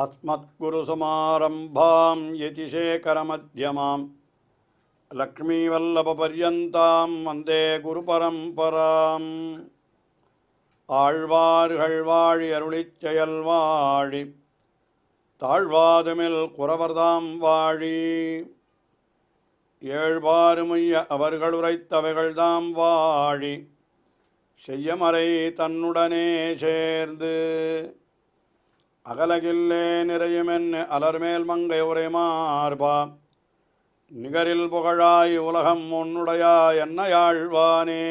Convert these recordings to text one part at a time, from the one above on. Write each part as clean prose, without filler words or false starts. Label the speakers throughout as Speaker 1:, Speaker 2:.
Speaker 1: अस्मत्गुरुसमारम्भां यतिशेखरमध्यमां लक्ष्मीवल्लभपर्यन्तां वन्दे गुरुपरम्पराम् ஆழ்வார்கள் வாழி அருளிச் செயல் வாழி தாழ்வாதுமில் குறவர்தாம் வாழி ஏழ்வாறுமுய்ய அவர்கள் உரைத்தவைகள்தாம் வாழி செய்யமறை தன்னுடனே சேர்ந்து அகலகில்லே நிறையுமென் அலர்மேல் மங்கை உரை மார்பா நிகரில் புகழாய் உலகம் உன்னுடையா என்னையாழ்வானே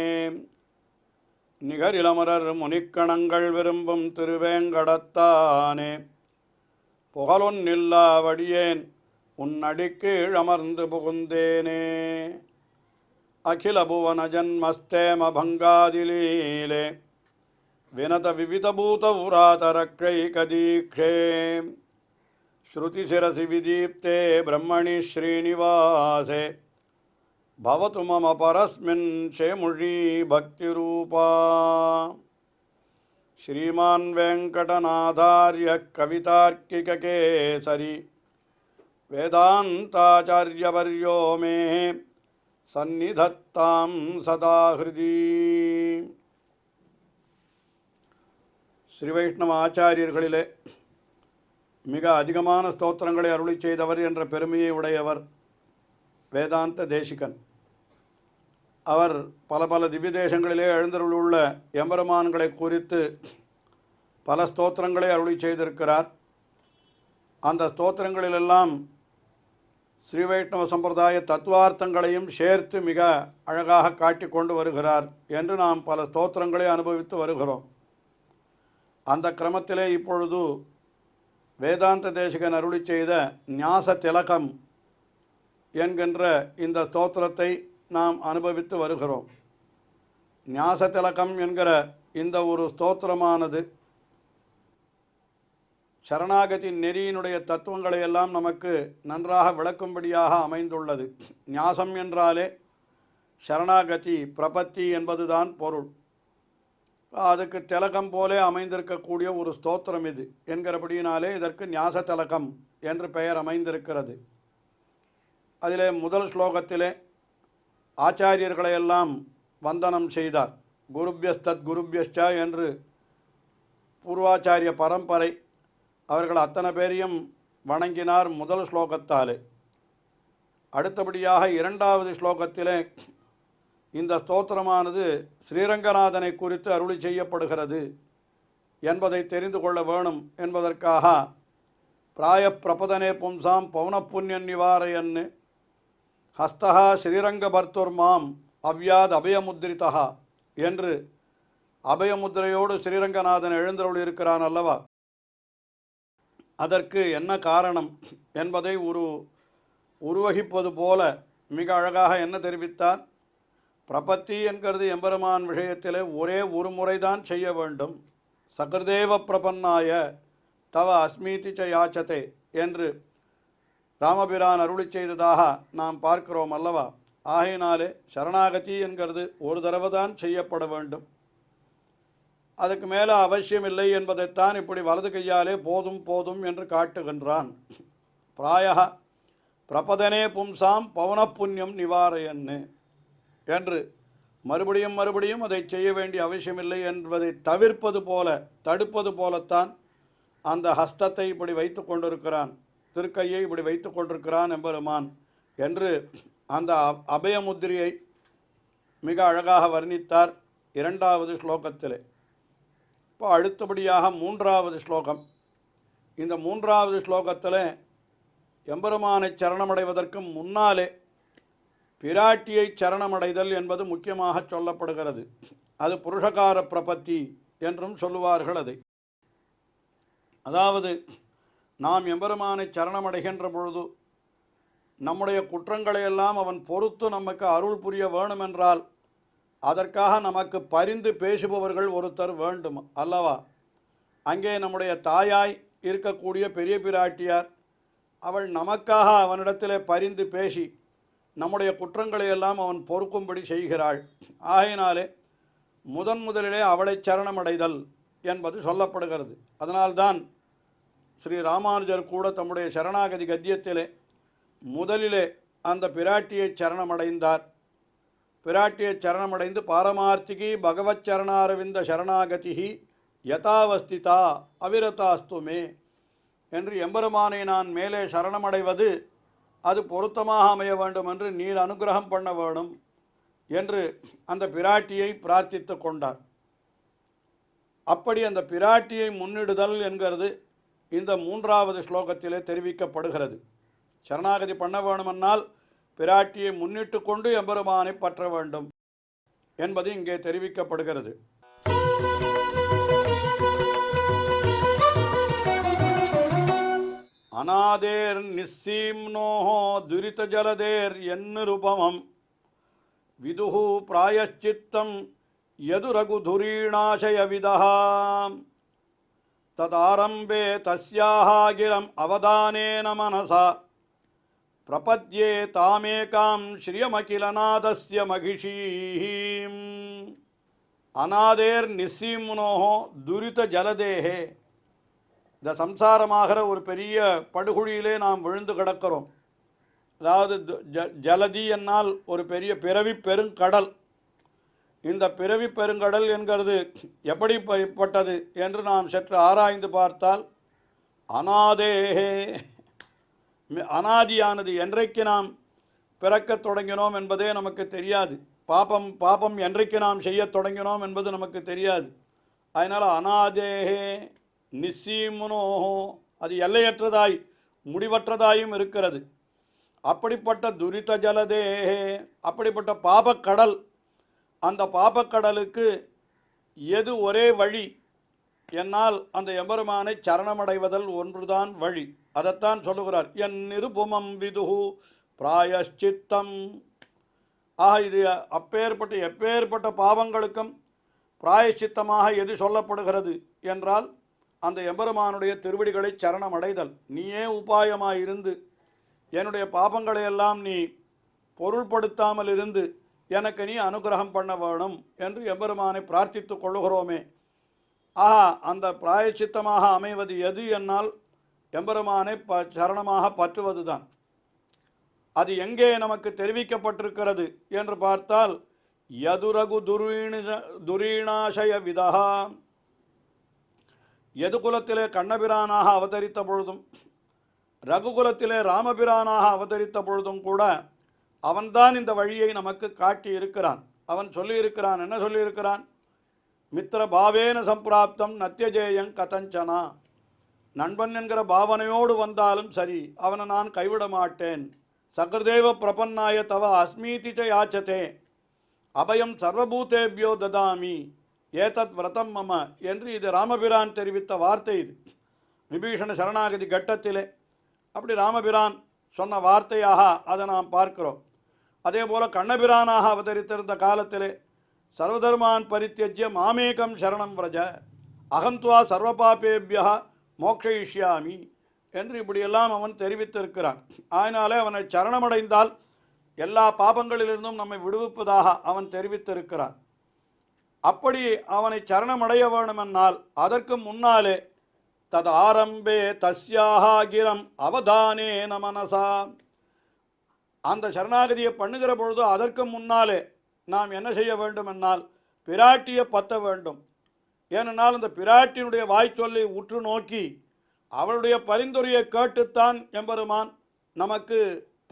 Speaker 1: நிகரிலமரர் முனிக்கணங்கள் விரும்பும் திருவேங்கடத்தானே புகழொன்னில்லா வடியேன் உன்னடிக்கீழ் அமர்ந்து புகுந்தேனே அகில புவன ஜன்மஸ்தேம பங்காதிலீலே வினத விவிதபூத உராதரக்ஷைகதீக்ஷே ஸ்ருதிசிரசி விதீப்தே பிரம்மணி ஸ்ரீனிவாசே भवतु मम परस्मिन् शेमुषी भक्तिरूपा श्रीमान् वेङ्कटनाथार्य कवितार्किककेसरी वेदान्ताचार्यवर्यो मे सन्निधत्तां सदा हृदि श्री वैष्णव आचार्यर्களிலே மிக அதிகமான ஸ்தோத்திரங்களை அருளி செய்தவர் என்ற பெருமையை உடையவர் வேதாந்த தேசிகன். அவர் பல பல திவ்ய தேசங்களிலே எழுந்தருளுள்ள எம்பெருமான்களை குறித்து பல ஸ்தோத்திரங்களை அருளி செய்திருக்கிறார். அந்த ஸ்தோத்திரங்களிலெல்லாம் ஸ்ரீ வைஷ்ணவ சம்பிரதாய தத்துவார்த்தங்களையும் சேர்த்து மிக அழகாக காட்டி கொண்டு வருகிறார் என்று நாம் பல ஸ்தோத்திரங்களை அனுபவித்து வருகிறோம். அந்த கிரமத்திலே இப்பொழுது வேதாந்த தேசிகன் அருளி செய்த ஞாச திலகம் என்கின்ற இந்த ஸ்தோத்திரத்தை நாம் அனுபவித்து வருகிறோம். ஞாச திலகம் என்கிற இந்த ஒரு ஸ்தோத்திரமானது சரணாகதி நெறியினுடைய தத்துவங்களை எல்லாம் நமக்கு நன்றாக விளக்கும்படியாக அமைந்துள்ளது. ஞாசம் என்றாலே சரணாகதி பிரபத்தி என்பதுதான் பொருள். அதுக்கு திலகம் போலே அமைந்திருக்கக்கூடிய ஒரு ஸ்தோத்திரம் இது என்கிறபடியினாலே இதற்கு ஞாச திலகம் என்று பெயர் அமைந்திருக்கிறது. அதிலே முதல் ஸ்லோகத்திலே ஆச்சாரியர்களையெல்லாம் வந்தனம் செய்தார். குருபியஸ்தத் குருபியஸ்ச என்று பூர்வாச்சாரிய பரம்பரை அவர்கள் அத்தனை பேரையும் வணங்கினார் முதல் ஸ்லோகத்தாலே. அடுத்தபடியாக இரண்டாவது ஸ்லோகத்திலே இந்த ஸ்தோத்திரமானது ஸ்ரீரங்கநாதனை குறித்து அருளி செய்யப்படுகிறது என்பதை தெரிந்து கொள்ள வேணும் என்பதற்காக பிராய பிரபதனே பும்சாம் பௌனப்புண்ணியன் நிவாரயன்னு ஹஸ்தா ஸ்ரீரங்கபர்த்துர்மாம் அவ்யாத் அபயமுத்ரிதா என்று அபயமுத்திரையோடு ஸ்ரீரங்கநாதன் எழுந்தருள் இருக்கிறான் அல்லவா, அதற்கு என்ன காரணம் என்பதை உருவகிப்பது போல மிக அழகாக என்ன தெரிவித்தார். பிரபத்தி என்கிறது எம்பெருமான் விஷயத்திலே ஒரே ஒரு முறைதான் செய்ய வேண்டும். சகிருதேவ பிரபன்னாய தவ அஸ்மீதி ச யாச்சதே என்று ராமபிரான் அருளி செய்ததாக நாம் பார்க்கிறோம் அல்லவா. ஆகையினாலே சரணாகதி என்கிறது ஒரு தடவை தான் செய்யப்பட வேண்டும், அதுக்கு மேலே அவசியமில்லை என்பதைத்தான் இப்படி வலது கையாலே போதும் போதும் என்று காட்டுகின்றான். பிராய பிரபதனே பும்சாம் பௌனப்புண்ணியம் நிவாரயன்னு என்று மறுபடியும் மறுபடியும் அதை செய்ய வேண்டிய அவசியமில்லை என்பதை தவிர்ப்பது போல தடுப்பது போலத்தான் அந்த ஹஸ்தத்தை இப்படி வைத்து கொண்டிருக்கிறான், திருக்கையை இப்படி வைத்து கொண்டிருக்கிறான் எம்பெருமான் என்று அந்த அபயமுத்திரையை மிக அழகாக வர்ணித்தார் இரண்டாவது ஸ்லோகத்திலே. இப்போ அடுத்தபடியாக மூன்றாவது ஸ்லோகம். இந்த மூன்றாவது ஸ்லோகத்தில் எம்பெருமானை சரணமடைவதற்கு முன்னாலே பிராட்டியை சரணமடைதல் என்பது முக்கியமாக சொல்லப்படுகிறது. அது புருஷகார பிரபத்தி என்றும் சொல்லுவார்கள் அதை. அதாவது நாம் எம்பெருமானை சரணமடைகின்ற பொழுது நம்முடைய குற்றங்களையெல்லாம் அவன் பொறுத்து நமக்கு அருள் புரிய வேணுமென்றால் அதற்காக நமக்கு பரிந்து பேசுபவர்கள் ஒருத்தர் வேண்டும் அல்லவா. அங்கே நம்முடைய தாயாய் இருக்கக்கூடிய பெரிய பிராட்டியார் அவள் நமக்காக அவனிடத்திலே பரிந்து பேசி நம்முடைய குற்றங்களையெல்லாம் அவன் பொறுக்கும்படி செய்கிறாள். ஆகையினாலே முதலிலே அவளை சரணமடைதல் என்பது சொல்லப்படுகிறது. அதனால்தான் ஸ்ரீ ராமானுஜர் கூட தம்முடைய சரணாகதி கத்தியத்திலே முதலிலே அந்த பிராட்டியை சரணமடைந்தார். பிராட்டியை சரணமடைந்து பாரமார்த்திகி பகவத் சரணாரவிந்த சரணாகதி யதாவஸ்திதா அவிரதாஸ்துமே என்று எம்பெருமானை நான் மேலே சரணமடைவது அது பொருத்தமாக அமைய வேண்டும் என்று நீர் அனுகிரகம் பண்ண வேணும் என்று அந்த பிராட்டியை பிரார்த்தித்து கொண்டார். அப்படி அந்த பிராட்டியை முன்னிடுதல் என்கிறது இந்த 3வது ஸ்லோகத்திலே தெரிவிக்கப்படுகிறது. சரணாகதி பண்ண வேணுமென்னால் பிராட்டியை முன்னிட்டு கொண்டு எம்பெருமானை பற்ற வேண்டும் என்பது இங்கே தெரிவிக்கப்படுகிறது. அநாதேர் நிஸ்ஸீம்னோஹோ துரித ஜலதேர் என்னுருபமம் விதுஹு பிராயச்சித்தம் யதுரகுதுரீணாசய விதஹாம் ததாரம்பே தஸ்யாஹ கிரம் அவதானேன மனசா பிரபத்யே தாமேகாம் ஸ்ரீயமகிலநாதஸ்ய மகிஷீம். அநாதேர் நிஸ்ஸீம்னோஹோ துரித ஜலதேஹே. இந்த சம்சாரமாகிற ஒரு பெரிய படுகுழியிலே நாம் விழுந்து கிடக்கிறோம். அதாவது ஜலதி என்னால் ஒரு பெரிய பிறவி பெருங்கடல். இந்த பிறவி பெருங்கடல் என்கிறது எப்படிப்பட்டது என்று நாம் சற்று ஆராய்ந்து பார்த்தால் அநாதேஹே, அனாதியானது. என்றைக்கு நாம் பிறக்கத் தொடங்கினோம் என்பதே நமக்கு தெரியாது. பாபம் என்றைக்கு நாம் செய்யத் தொடங்கினோம் என்பது நமக்கு தெரியாது. அதனால் அநாதேஹே நிஸ்ஸீம்னோஹோ, அது எல்லையற்றதாய் முடிவற்றதாயும் இருக்கிறது. அப்படிப்பட்ட துரித ஜலதேஹே, அப்படிப்பட்ட பாபக்கடல். அந்த பாபக்கடலுக்கு எது ஒரே வழி என்னால் அந்த எம்பெருமானை சரணமடைவதல் ஒன்றுதான் வழி. அதைத்தான் சொல்லுகிறார், என் நிருபமம் விதுஹு பிராயஷ்சித்தம். இது எப்பேற்பட்ட பாவங்களுக்கும் பிராயஷ்சித்தமாக எது சொல்லப்படுகிறது என்றால் அந்த எம்பெருமானுடைய திருவடிகளை சரணமடைதல். நீயே உபாயமாயிருந்து என்னுடைய பாபங்களை எல்லாம் நீ பொருள்படுத்தாமல் இருந்து எனக்கு நீ அனுகிரகம் பண்ண வேணும் என்று எம்பெருமானை பிரார்த்தித்து கொள்ளுகிறோமே. அந்த பிராயச்சித்தமாக அமைவது எது என்னால் எம்பெருமானை சரணமாக பற்றுவதுதான். அது எங்கே நமக்கு தெரிவிக்கப்பட்டிருக்கிறது என்று பார்த்தால் யதுரகு துரீணாசய விதஹா. யதுகுலத்திலே கண்ணபிரானாக அவதரித்த பொழுதும் ரகுகுலத்திலே ராமபிரானாக அவதரித்த பொழுதும் கூட அவன்தான் இந்த வழியை நமக்கு காட்டி இருக்கிறான். அவன் சொல்லியிருக்கிறான். என்ன சொல்லியிருக்கிறான்? மித்திர பாவேன சம்பிராப்தம் நத்தியஜேயங் கதஞ்சனா. நண்பன் என்கிற பாவனையோடு வந்தாலும் சரி, அவனை நான் கைவிட மாட்டேன். சகதேவ பிரபன்னாய தவ அஸ்மீதிச்ச யாச்சதே அபயம் சர்வபூதேபியோ ததாமி ஏதத் விரதம் மம என்று இது ராமபிரான் தெரிவித்த வார்த்தை. இது விபீஷண சரணாகதி கட்டத்திலே அப்படி ராமபிரான் சொன்ன வார்த்தையாக அதை நாம் பார்க்கிறோம். அதே போல கண்ணபிரானாக அவதரித்திருந்த காலத்திலே சர்வதர்மான் பரித்தியஜ்ய மாமேகம் சரணம் விரஜ அகம்துவா சர்வபாபேபியா மோக்ஷயிஷ்யாமி என்று இப்படியெல்லாம் அவன் தெரிவித்திருக்கிறான். அதனாலே அவனை சரணமடைந்தால் எல்லா பாபங்களிலிருந்தும் நம்மை விடுவிப்பதாக அவன் தெரிவித்திருக்கிறான். அப்படி அவனை சரணமடைய வேணுமென்னால் அதற்கு முன்னாலே தது ஆரம்பே தஸ்யாஹா கிரம் அவதானேன மனசா. அந்த சரணாகதியை பண்ணுகிற பொழுது அதற்கு முன்னாலே நாம் என்ன செய்ய வேண்டுமென்னால் பிராட்டியை பற்ற வேண்டும். ஏனென்றால் அந்த பிராட்டியினுடைய வாய்ச்சொல்லை உற்று நோக்கி அவளுடைய பரிந்துரையை கேட்டுத்தான் எம்பெருமான் நமக்கு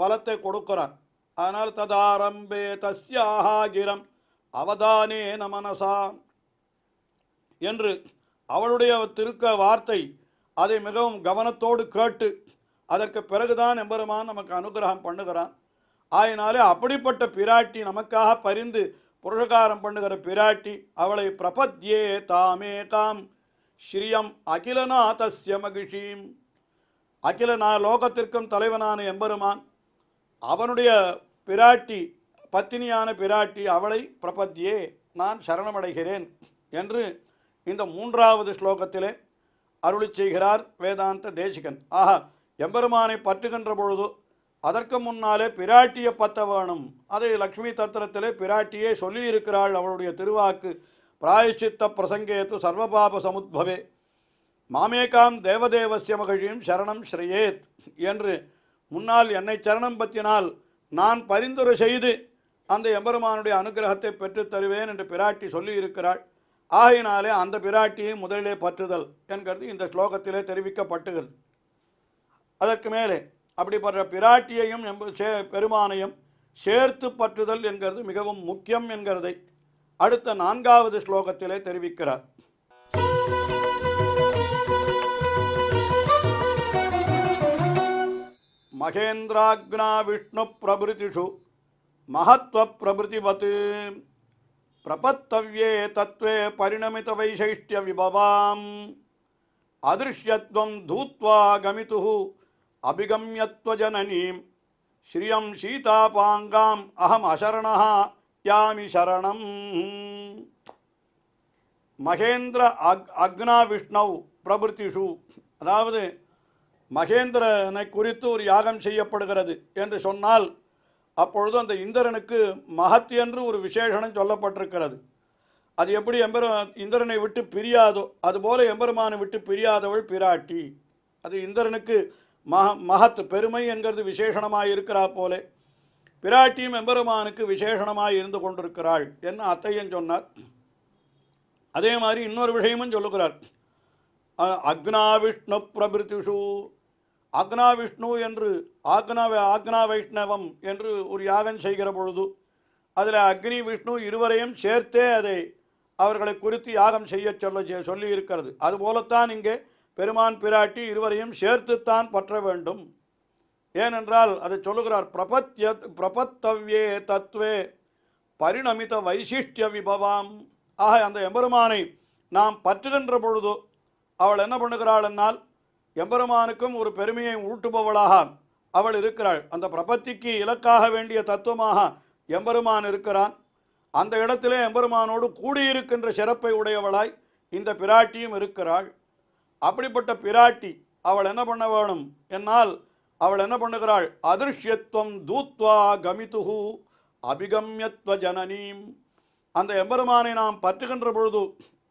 Speaker 1: பலத்தை கொடுக்கிறான். அதனால் ததாரம்பே தஸ்யாஹா கிரம் அவதானேன மனசா என்று அவளுடைய திருக்க வார்த்தை அதை மிகவும் கவனத்தோடு கேட்டு அதற்கு பிறகுதான் எம்பெருமான் நமக்கு அனுகிரகம் பண்ணுகிறான். ஆயினாலே அப்படிப்பட்ட பிராட்டி நமக்காக பரிந்து புருஷகாரம் பண்ணுகிற பிராட்டி அவளை பிரபத்யே தாமேகாம் ஸ்ரீயம் அகிலநாதஸ்ய மகிஷீம். லோகத்திற்கும் தலைவனான எம்பெருமான் அவனுடைய பிராட்டி பத்தினியான பிராட்டி அவளை பிரபத்யே நான் சரணமடைகிறேன் என்று இந்த 3வது ஸ்லோகத்திலே அருளி செய்கிறார் வேதாந்த தேசிகன். எம்பெருமானை பற்றுகின்ற பொழுது அதற்கு முன்னாலே பிராட்டியை பற்ற வேணும். அதை லக்ஷ்மி தத்திரத்திலே பிராட்டியே சொல்லியிருக்கிறாள். அவளுடைய திருவாக்கு பிராயச்சித்த பிரசங்கேத்து சர்வபாப சமுத்பவே மாமேகாம் தேவதேவசிய மகிழியும் சரணம் ஸ்ரேயேத் என்று முன்னால் என்னை சரணம் பற்றினால் நான் பரிந்துரை செய்து அந்த எம்பெருமானுடைய அனுகிரகத்தை பெற்றுத் தருவேன் என்று பிராட்டி சொல்லி இருக்கிறாள். ஆகையினாலே அந்த பிராட்டியை முதலிலே பற்றுதல் என்கிறது இந்த ஸ்லோகத்திலே தெரிவிக்கப்பட்டுகிறது. அதற்கு மேலே அப்படிப்பட்ட பிராட்டியையும் பெருமானையும் சேர்த்து பற்றுதல் என்கிறது மிகவும் முக்கியம் என்கிறதை அடுத்த 4வது ஸ்லோகத்திலே தெரிவிக்கிறார். மகேந்திராக்னா விஷ்ணு பிரபுதிஷு மகத்வ பிரபுதிவத் பிரபத்தவ்யே தத்வே பரிணமித வைசைஷ்ட்ய விபவாம் அதிருஷ்யத்வம் தூத்வா கமிதுஹு அபிகம்யத்வ ஜனனீம் ஸ்ரீயம் சீதாபாங்காம் அகம் அசரணஹ யாமி சரணம். மகேந்திர அக்னா விஷ்ணவ் பிரபுதிஷு, அதாவது மகேந்திரனை குறித்து ஒரு யாகம் செய்யப்படுகிறது என்று சொன்னால் அப்பொழுது அந்த இந்திரனுக்கு மகத் என்று ஒரு விசேஷனம் சொல்லப்பட்டிருக்கிறது. அது எப்படி இந்திரனை விட்டு பிரியாதோ அதுபோல எம்பெருமானை விட்டு பிரியாதவள் பிராட்டி. அது இந்திரனுக்கு மகத் பெருமை என்கிறது விசேஷணமாக இருக்கிறா போலே பிராட்டியும் எம்பெருமானுக்கு விசேஷணமாக இருந்து கொண்டிருக்கிறாள் என்ன அத்தையன் சொன்னார். அதே மாதிரி இன்னொரு விஷயமும் சொல்லுகிறார். அக்னா விஷ்ணு பிரபிருத்திஷு, அக்னா விஷ்ணு என்று ஆக்னா வைஷ்ணவம் என்று ஒரு யாகம் செய்கிற பொழுது அதில் அக்னி விஷ்ணு இருவரையும் சேர்த்தே அதை அவர்களை குறித்து யாகம் செய்ய சொல்லி இருக்கிறது. அதுபோலத்தான் இங்கே பெருமான் பிராட்டி இருவரையும் சேர்த்துத்தான் பற்ற வேண்டும். ஏனென்றால் அதை சொல்லுகிறார். பிரபத்தவ்யே தத்வே பரிணமித வைசிஷ்டிய விபவாம். ஆக அந்த எம்பெருமானை நாம் பற்றுகின்ற பொழுது அவள் என்ன பண்ணுகிறாள் என்னால் எம்பெருமானுக்கும் ஒரு பெருமையை ஊட்டுபவளாக அவள் இருக்கிறாள். அந்த பிரபத்திக்கு இலக்காக வேண்டிய தத்துவமாக எம்பெருமான் இருக்கிறான். அந்த இடத்திலே எம்பெருமானோடு கூடியிருக்கின்ற சிறப்பை உடையவளாய் இந்த பிராட்டியும் இருக்கிறாள். அப்படிப்பட்ட பிராட்டி அவள் என்ன பண்ண வேணும் என்னால் அவள் என்ன பண்ணுகிறாள். அதிருஷ்யத்துவம் தூத்வா கமிதுஹு அபிகம்யத்வ ஜனனீம். அந்த எம்பெருமானை நாம் பற்றுகின்ற பொழுது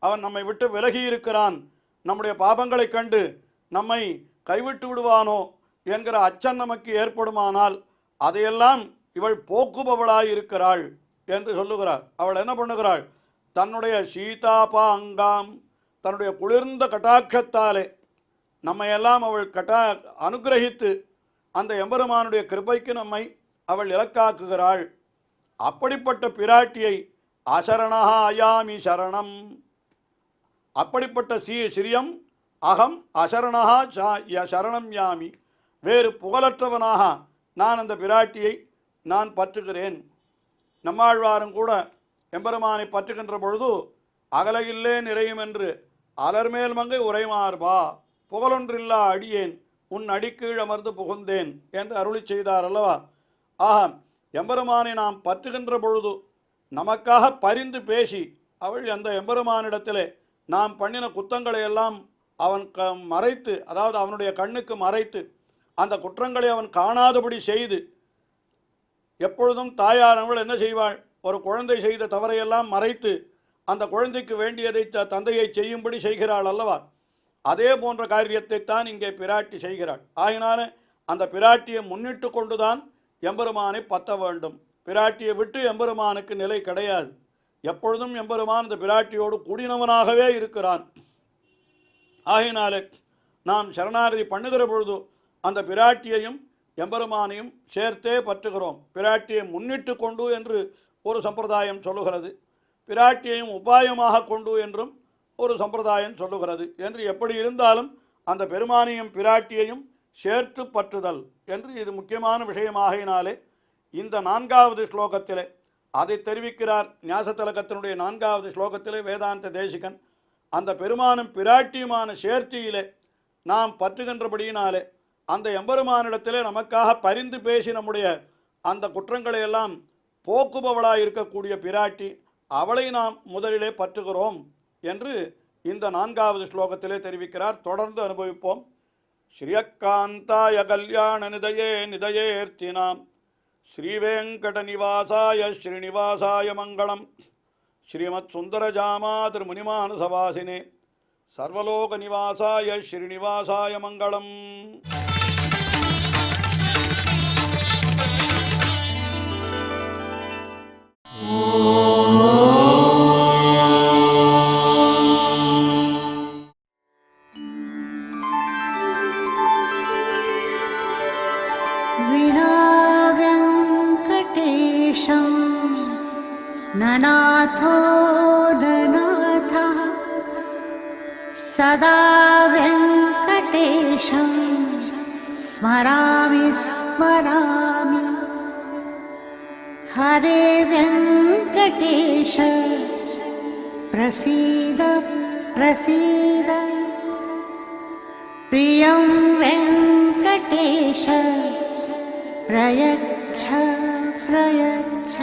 Speaker 1: அவன் நம்மை விட்டு விலகி இருக்கிறான், நம்முடைய பாபங்களை கண்டு நம்மை கைவிட்டு விடுவானோ என்கிற அச்சம் நமக்கு ஏற்படுமானால் அதையெல்லாம் இவள் போக்குபவளாய் இருக்கிறாள் என்று சொல்லுகிறார். அவள் என்ன பண்ணுகிறாள். தன்னுடைய சீதாபாங்காம் தன்னுடைய குளிர்ந்த கட்டாட்சத்தாலே நம்மையெல்லாம் அவள் அனுகிரகித்து அந்த எம்பெருமானுடைய கிருபைக்கு நம்மை அவள் இலக்காக்குகிறாள். அப்படிப்பட்ட பிராட்டியை அசரணஹ அயாமி சரணம். அப்படிப்பட்ட ஸ்ரீயம் அகம் அசரணஹா சரணம் யாமி. வேறு புகழற்றவனாக நான் அந்த பிராட்டியை நான் பற்றுகிறேன். நம்மாழ்வாரும் கூட எம்பெருமானை பற்றுகின்ற பொழுது அகலகில்லே நிறையும் என்று அலர்மேல் மங்கை உரைமார்பா புகழொன்றில்லா அடியேன் உன் அடிக்கீழ் அமர்ந்து புகுந்தேன் என்று அருளி செய்தார் அல்லவா. ஆக எம்பெருமானை நாம் பற்றுகின்ற பொழுது நமக்காக பரிந்து பேசி அவள் அந்த எம்பெருமானிடத்திலே நாம் பண்ணின குத்தங்களை எல்லாம் அவன் மறைத்து, அதாவது அவனுடைய கண்ணுக்கு மறைத்து அந்த குற்றங்களை அவன் காணாதபடி செய்து, எப்பொழுதும் தாயானவள் என்ன செய்வாள், ஒரு குழந்தை செய்த தவறையெல்லாம் மறைத்து அந்த குழந்தைக்கு வேண்டியதை தந்தையை செய்யும்படி செய்கிறாள் அல்லவா. அதே போன்ற காரியத்தை தான் இங்கே பிராட்டி செய்கிறாள். ஆகினால அந்த பிராட்டியை முன்னிட்டு கொண்டுதான் எம்பெருமானை பற்ற வேண்டும். பிராட்டியை விட்டு எம்பெருமானுக்கு நிலை கிடையாது. எப்பொழுதும் எம்பெருமான் அந்த பிராட்டியோடு கூடினவனாகவே இருக்கிறான். ஆகினாலே நாம் சரணாகதி பண்ணுகிற பொழுது அந்த பிராட்டியையும் எம்பெருமானையும் சேர்த்தே பற்றுகிறோம். பிராட்டியை முன்னிட்டு கொண்டு என்று ஒரு சம்பிரதாயம் சொல்லுகிறது, பிராட்டியையும் உபாயமாக கொண்டு என்றும் ஒரு சம்பிரதாயம் சொல்லுகிறது. என்று எப்படி இருந்தாலும் அந்த பெருமானையும் பிராட்டியையும் சேர்த்து பற்றுதல் என்று இது முக்கியமான விஷயமாகினாலே இந்த 4வது ஸ்லோகத்திலே அதை தெரிவிக்கிறார். ஞாசத்திலகத்தினுடைய 4வது ஸ்லோகத்திலே வேதாந்த தேசிகன் அந்த பெருமானும் பிராட்டியுமான சேர்த்தியிலே நாம் பற்றுகின்றபடியினாலே அந்த எம்பெருமானிடத்திலே நமக்காக பரிந்து பேசி நம்முடைய அந்த குற்றங்களை எல்லாம் போக்குபவளாக இருக்கக்கூடிய பிராட்டி அவளை நாம் முதலிலே பற்றுகிறோம் என்று இந்த 4வது ஸ்லோகத்திலே தெரிவிக்கிறார். தொடர்ந்து அனுபவிப்போம். ஸ்ரீயக்காந்தாய கல்யாண நிதயே நிதயேர்த்தினாம் ஸ்ரீவேங்கட நிவாசாய ஸ்ரீனிவாசாய மங்களம். ஸ்ரீமத் சுந்தரஜாமா திருமுனிமானசவாசினே சர்வலோக நிவாசாய ஸ்ரீனிவாசாய மங்களம்.
Speaker 2: विनाव्यङ्कटेशं ननाथो ननाथः सदा व्यङ्कटेशं स्मरामि स्मरामि. हरे व्यङ्कटेश प्रसीद प्रसीद. प्रियं वेङ्कटेश प्रयच्छ प्रयच्छ.